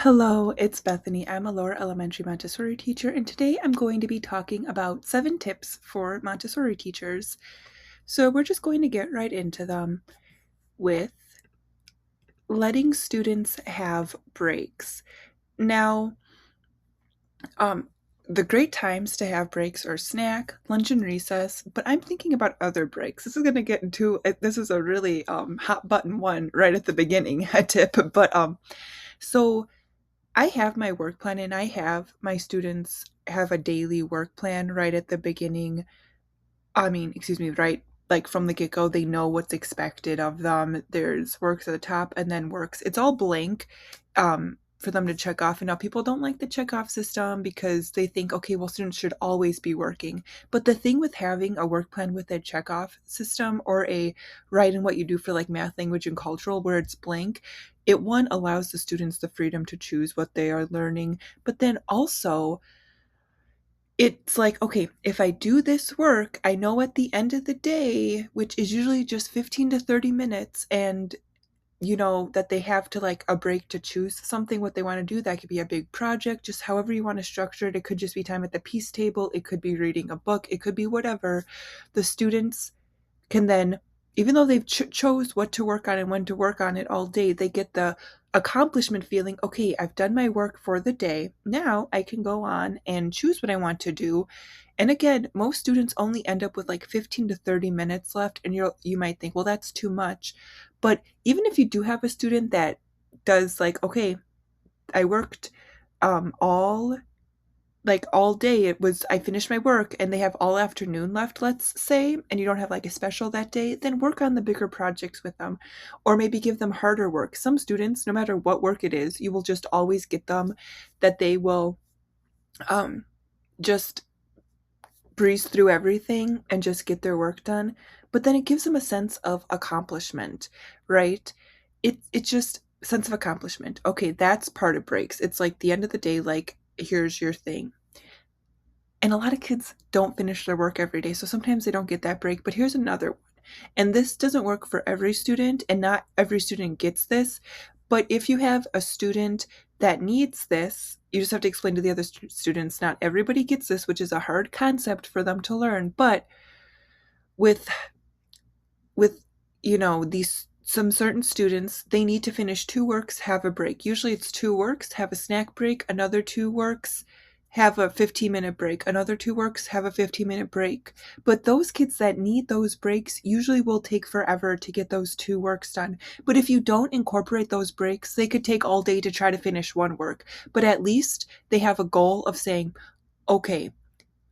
Hello, it's Bethany. I'm a lower elementary Montessori teacher, and today I'm going to be talking about 7 tips for Montessori teachers. So, we're just going to get right into them with letting students have breaks. Now, um, the great times to have breaks are snack, lunch, and recess, but I'm thinking about other breaks. This is going to get into this is a really hot button one right at the beginning, a tip, but so I have my work plan and I have my students have a daily work plan right at the beginning. Right like from the get-go, they know what's expected of them. There's works at the top and then works. It's all blank for them to check off. And now people don't like the check-off system because they think, okay, well, students should always be working. But the thing with having a work plan with a check-off system or a write in what you do for like math, language, and cultural where it's blank, it one allows the students the freedom to choose what they are learning, but then also it's like, okay, if I do this work, I know at the end of the day, which is usually just 15 to 30 minutes, and that they have to like a break to choose something what they want to do. That could be a big project, just however you want to structure it. It could just be time at the peace table, it could be reading a book, it could be whatever. The students can then, even though they've chose what to work on and when to work on it all day, they get the accomplishment feeling. Okay, I've done my work for the day, now I can go on and choose what I want to do. And again, most students only end up with like 15 to 30 minutes left, and you might think, well, that's too much. But even if you do have a student that does like, okay, I worked all all day, I finished my work and they have all afternoon left, let's say, and you don't have like a special that day, then work on the bigger projects with them, or maybe give them harder work. Some students, no matter what work it is, you will just always get them that they will um just breeze through everything and just get their work done, but then it gives them a sense of accomplishment, right? It's just sense of accomplishment. Okay, that's part of breaks. It's like the end of the day, like, here's your thing. And a lot of kids don't finish their work every day, so sometimes they don't get that break. But here's another one. And this doesn't work for every student, and not every student gets this. But if you have a student that needs this, you just have to explain to the other students, not everybody gets this, which is a hard concept for them to learn. But with with these some certain students, they need to finish 2 works, have a break. Usually it's 2 works, have a snack break, another 2 works, have a 15-minute break, another 2 works, have a 15-minute break. But those kids that need those breaks usually will take forever to get those 2 works done. But if you don't incorporate those breaks, they could take all day to try to finish 1 work. But at least they have a goal of saying, okay,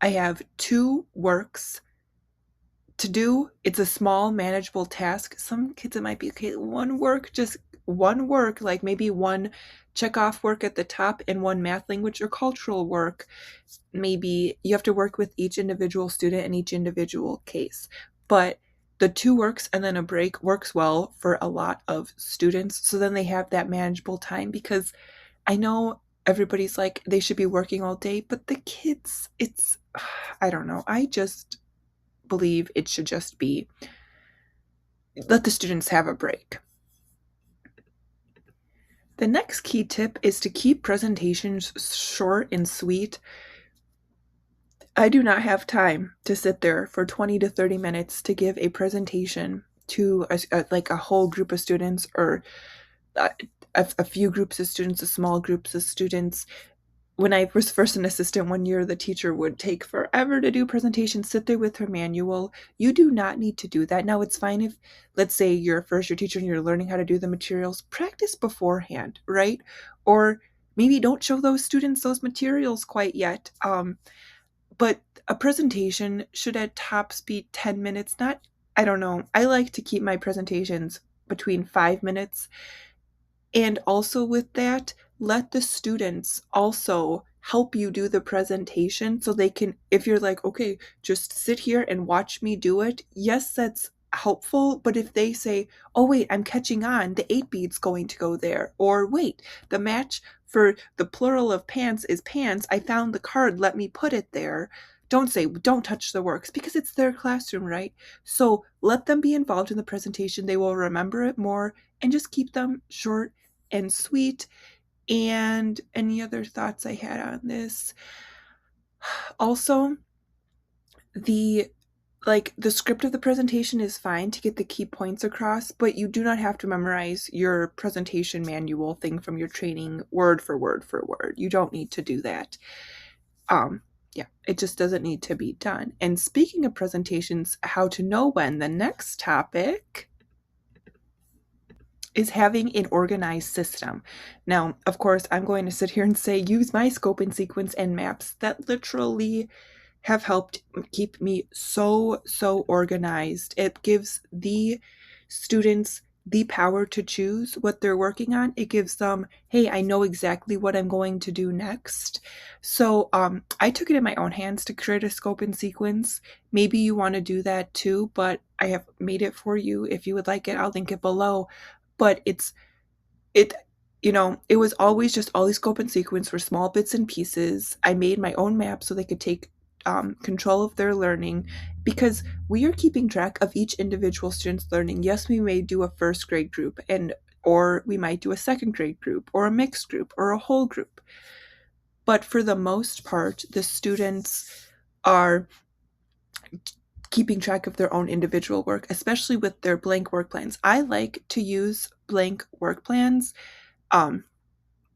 I have 2 works to do. It's a small manageable task. Some kids it might be, okay, 1 work, just 1 work, like maybe 1 check off work at the top and 1 math, language, or cultural work. Maybe you have to work with each individual student in each individual case, but the 2 works and then a break works well for a lot of students, so then they have that manageable time. Because I know everybody's like they should be working all day, but the kids, it's I don't know, I just believe it should just be let the students have a break. The next key tip is to keep presentations short and sweet. I do not have time to sit there for 20 to 30 minutes to give a presentation to a whole group of students, or a few groups of students, a small groups of students. When I was first an assistant one year, the teacher would take forever to do presentations, sit there with her manual. You do not need to do that. Now, it's fine if, let's say, you're a first year teacher and you're learning how to do the materials, practice beforehand, right? Or maybe don't show those students those materials quite yet. But a presentation should at tops be 10 minutes, not, I don't know. I like to keep my presentations between 5 minutes. And also with that, let the students also help you do the presentation, so they can, if you're like, okay, just sit here and watch me do it, yes, that's helpful. But if they say, oh wait, I'm catching on, the 8 beads going to go there, or wait, the match for the plural of pants is pants, I found the card, let me put it there. Don't say, don't touch the works, because it's their classroom, right? So let them be involved in the presentation. They will remember it more, and just keep them short and sweet. And any other thoughts I had on this? Also, the the script of the presentation is fine to get the key points across, but you do not have to memorize your presentation manual thing from your training word for word for word. You don't need to do that. Um, yeah, it just doesn't need to be done. And speaking of presentations, how to know when, the next topic is having an organized system. Now, of course, I'm going to sit here and say use my scope and sequence and maps that literally have helped keep me so organized. It gives the students the power to choose what they're working on. It gives them, hey, I know exactly what I'm going to do next. So I took it in my own hands to create a scope and sequence. Maybe you want to do that too, but I have made it for you. If you would like it, I'll link it below. But it it was always just all these scope and sequence were small bits and pieces. I made my own map so they could take control of their learning, because we are keeping track of each individual student's learning. Yes, we may do a first grade group, and or we might do a second grade group or a mixed group or a whole group, but for the most part the students are keeping track of their own individual work, especially with their blank work plans. I like to use blank work plans.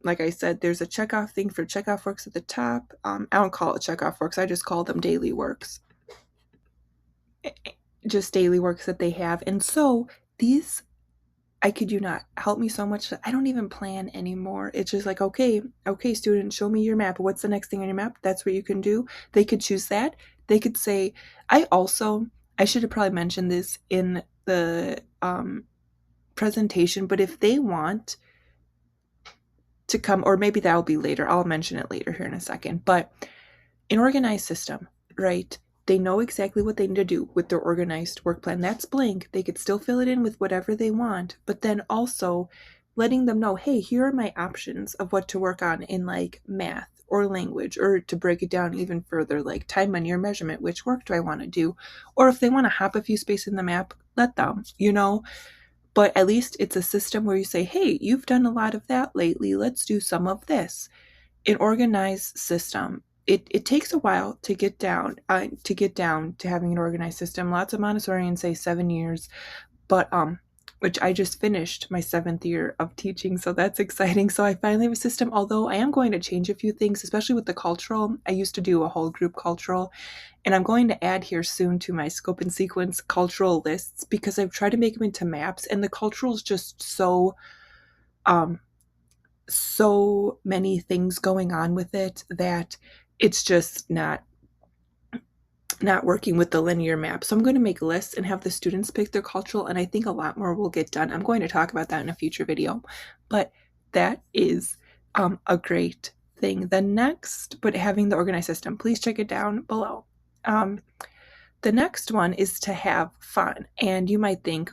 Like I said, there's a checkoff thing for checkoff works at the top. I don't call it checkoff works, I just call them daily works. Just daily works that they have. And so these, I kid you not, help me so much that I don't even plan anymore. It's just like, okay, student, show me your map. What's the next thing on your map? That's what you can do. They could choose that. They could say, I should have probably mentioned this in the presentation, but if they want to come, or maybe that'll be later, I'll mention it later here in a second, but an organized system, right? They know exactly what they need to do with their organized work plan. That's blank. They could still fill it in with whatever they want, but then also letting them know, hey, here are my options of what to work on in like math or language, or to break it down even further, like time, money, or measurement. Which work do I want to do? Or if they want to hop a few spaces in the map, let them, But at least it's a system where you say, hey, you've done a lot of that lately. Let's do some of this. An organized system. It takes a while to get down to having an organized system. Lots of Montessorians say 7 years, but which I just finished my 7th year of teaching, so that's exciting. So I finally have a system, although I am going to change a few things, especially with the cultural. I used to do a whole group cultural, and I'm going to add here soon to my scope and sequence cultural lists, because I've tried to make them into maps, and the cultural is just so many things going on with it that it's just not working with the linear map. So I'm going to make lists and have the students pick their cultural, and I think a lot more will get done. I'm going to talk about that in a future video, but that is a great thing. The next, but having the organized system, please check it down below. The next one is to have fun, and you might think,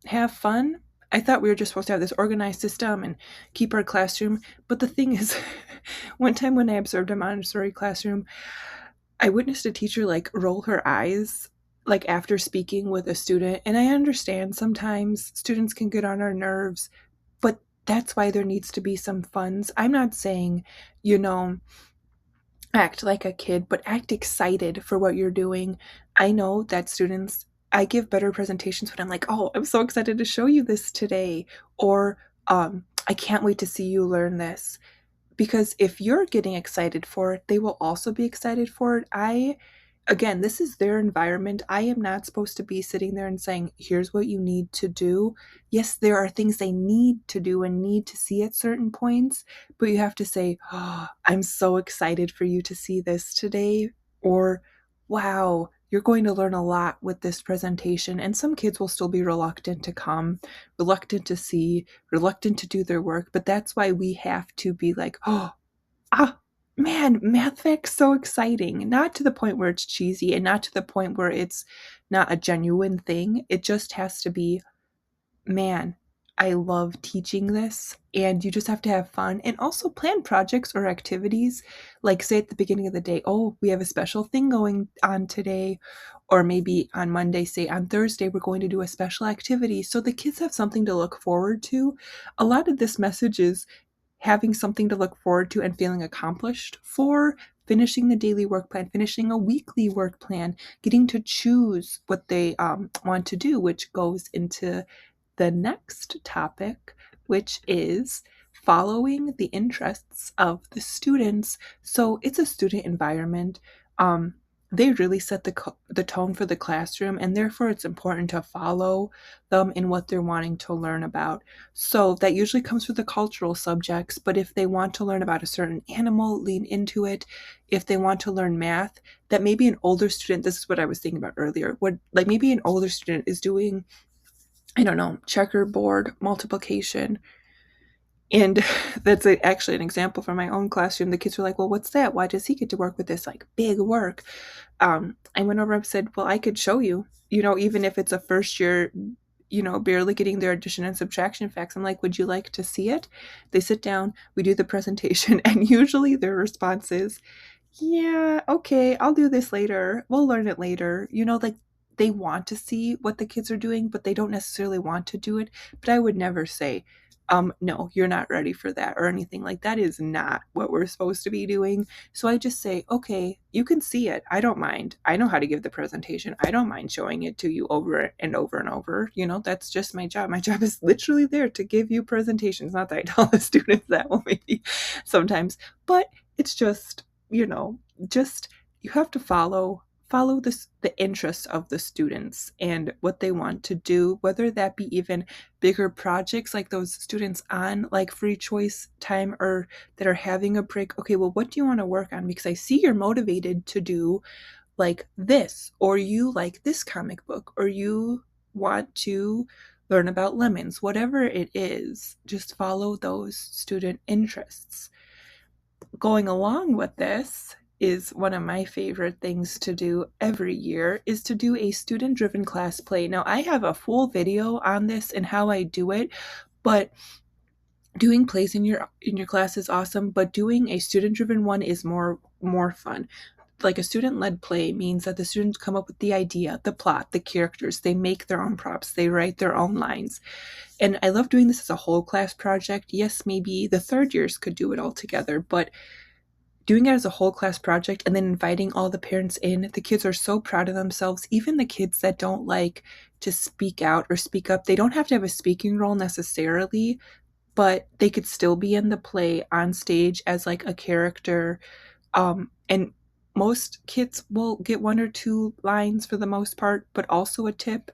have fun? I thought we were just supposed to have this organized system and keep our classroom. But the thing is, one time when I observed a Montessori classroom, I witnessed a teacher like roll her eyes like after speaking with a student. And I understand sometimes students can get on our nerves, but that's why there needs to be some funds. I'm not saying, act like a kid, but act excited for what you're doing. I know that I give better presentations when I'm like, oh, I'm so excited to show you this today, or I can't wait to see you learn this. Because if you're getting excited for it, they will also be excited for it. Again, this is their environment. I am not supposed to be sitting there and saying, here's what you need to do. Yes, there are things they need to do and need to see at certain points, but you have to say, oh, I'm so excited for you to see this today. Or, wow, you're going to learn a lot with this presentation. And some kids will still be reluctant to come, reluctant to see, reluctant to do their work. But that's why we have to be like, man, math fact's so exciting. Not to the point where it's cheesy, and not to the point where it's not a genuine thing. It just has to be, man, I love teaching this. And you just have to have fun, and also plan projects or activities. Like say at the beginning of the day, oh, we have a special thing going on today, or maybe on Monday, say on Thursday, we're going to do a special activity. So the kids have something to look forward to. A lot of this message is having something to look forward to and feeling accomplished for, finishing the daily work plan, finishing a weekly work plan, getting to choose what they want to do, which goes into the next topic, which is following the interests of the students. So it's a student environment. Um, they really set the tone for the classroom, and therefore it's important to follow them in what they're wanting to learn about. So that usually comes with the cultural subjects, but if they want to learn about a certain animal, lean into it. If they want to learn math, that maybe an older student, this is what I was thinking about earlier, what like maybe an older student is doing, I don't know, checkerboard multiplication. And that's actually an example from my own classroom. The kids were like, well, what's that? Why does he get to work with this like big work? I went over and said, well, I could show you, even if it's a first year, barely getting their addition and subtraction facts. I'm like, would you like to see it? They sit down, we do the presentation, and usually their response is, yeah, okay, I'll do this later. We'll learn it later. Like they want to see what the kids are doing, but they don't necessarily want to do it. But I would never say, no, you're not ready for that or anything. Like that is not what we're supposed to be doing. So I just say, okay, you can see it. I don't mind. I know how to give the presentation. I don't mind showing it to you over and over and over. That's just my job. My job is literally there to give you presentations. Not that I tell the students that, well, maybe sometimes, but it's just, just you have to follow the interests of the students and what they want to do, whether that be even bigger projects like those students on like free choice time or that are having a break. Okay, well, what do you want to work on? Because I see you're motivated to do like this, or you like this comic book, or you want to learn about lemons. Whatever it is, just follow those student interests. Going along with this is one of my favorite things to do every year is to do a student-driven class play. Now, I have a full video on this and how I do it, but doing plays in your class is awesome, but doing a student-driven one is more fun. Like a student-led play means that the students come up with the idea, the plot, the characters, they make their own props, they write their own lines. And I love doing this as a whole class project. Yes, maybe the third years could do it all together, but doing it as a whole class project and then inviting all the parents in, the kids are so proud of themselves. Even the kids that don't like to speak out or speak up, they don't have to have a speaking role necessarily, but they could still be in the play on stage as like a character. And most kids will get one or two lines for the most part, but also a tip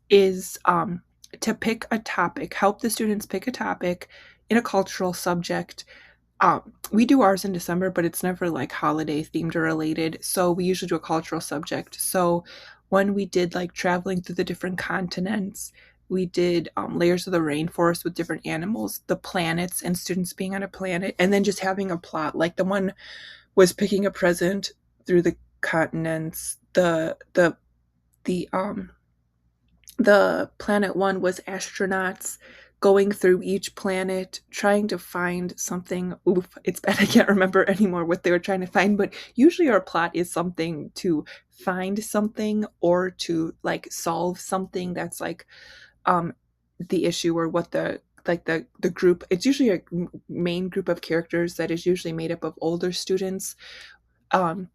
is to pick a topic, help the students pick a topic in a cultural subject. We do ours in December, but it's never like holiday themed or related. So we usually do a cultural subject. So when we did like traveling through the different continents, we did layers of the rainforest with different animals, the planets, and students being on a planet, and then just having a plot. Like the one was picking a present through the continents. The planet one was astronauts going through each planet, trying to find something. Oof, it's bad I can't remember anymore what they were trying to find, but usually our plot is something to find something or to like solve something that's like the issue or what the group. It's usually a main group of characters that is usually made up of older students. Um,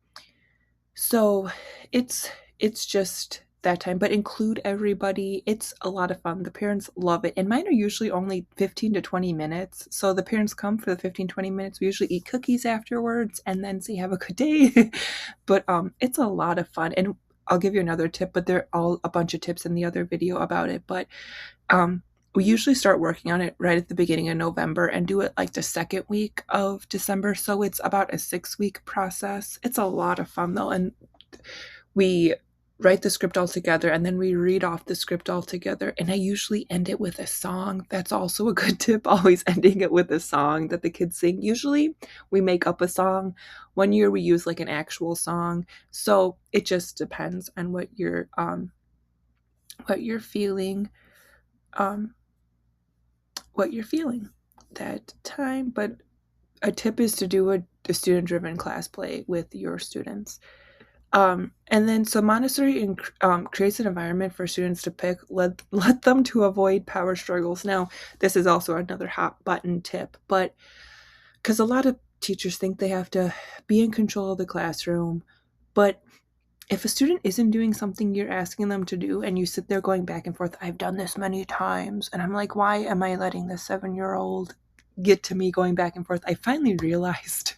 so it's just that time, but include everybody. It's a lot of fun. The parents love it. And mine are usually only 15 to 20 minutes. So the parents come for the 15-20 minutes. We usually eat cookies afterwards and then say have a good day. But it's a lot of fun. And I'll give you another tip, but there are all a bunch of tips in the other video about it. But we usually start working on it right at the beginning of November and do it like the second week of December. So it's about a 6-week process. It's a lot of fun though. And we write the script all together and then we read off the script all together. And I usually end it with a song. That's also a good tip, always ending it with a song that the kids sing. Usually we make up a song. One year we use like an actual song. So it just depends on what you're feeling. What you're feeling that time. But a tip is to do a student-driven class play with your students. And then so Montessori creates an environment for students to pick, let them to avoid power struggles. Now, this is also another hot button tip, but because a lot of teachers think they have to be in control of the classroom, but if a student isn't doing something you're asking them to do and you sit there going back and forth, I've done this many times, and I'm like, why am I letting this 7-year-old get to me going back and forth? I finally realized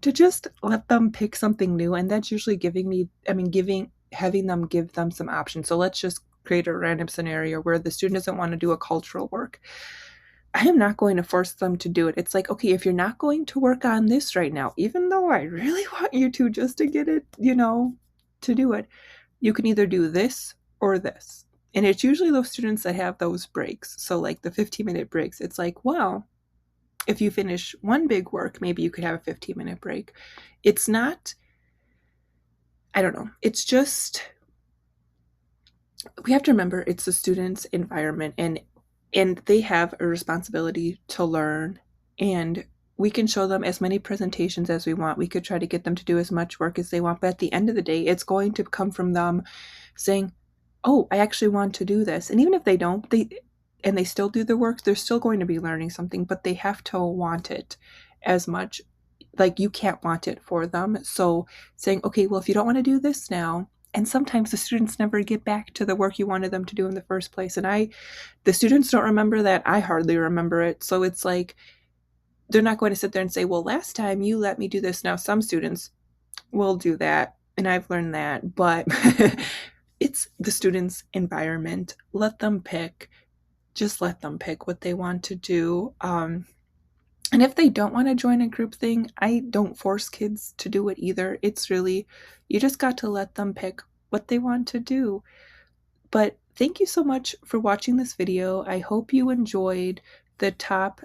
to just let them pick something new, and that's usually having them give them some options. So let's just create a random scenario where the student doesn't want to do a cultural work. I am not going to force them to do it. It's like, okay, if you're not going to work on this right now, even though I really want you to, just to get it, to do it, you can either do this or this. And it's usually those students that have those breaks. So like the 15-minute breaks, it's like, well, if you finish one big work, maybe you could have a 15-minute break. It's not, I don't know. It's just, we have to remember it's the student's environment, and they have a responsibility to learn, and we can show them as many presentations as we want. We could try to get them to do as much work as they want, but at the end of the day, it's going to come from them saying, oh, I actually want to do this. And even if they don't, they still do the work, they're still going to be learning something, but they have to want it as much. Like, you can't want it for them. So saying, okay, well, if you don't want to do this now, and sometimes the students never get back to the work you wanted them to do in the first place. And the students don't remember that. I hardly remember it. So it's like, they're not going to sit there and say, well, last time you let me do this. Now, some students will do that, and I've learned that, but it's the student's environment. Let them pick. Just let them pick what they want to do. And if they don't want to join a group thing, I don't force kids to do it either. It's really, you just got to let them pick what they want to do. But thank you so much for watching this video. I hope you enjoyed the top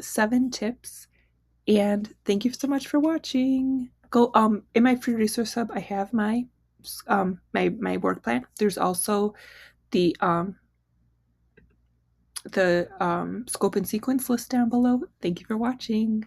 7 tips. And thank you so much for watching. Go in my free resource hub, I have my work plan. There's also the scope and sequence list down below. Thank you for watching.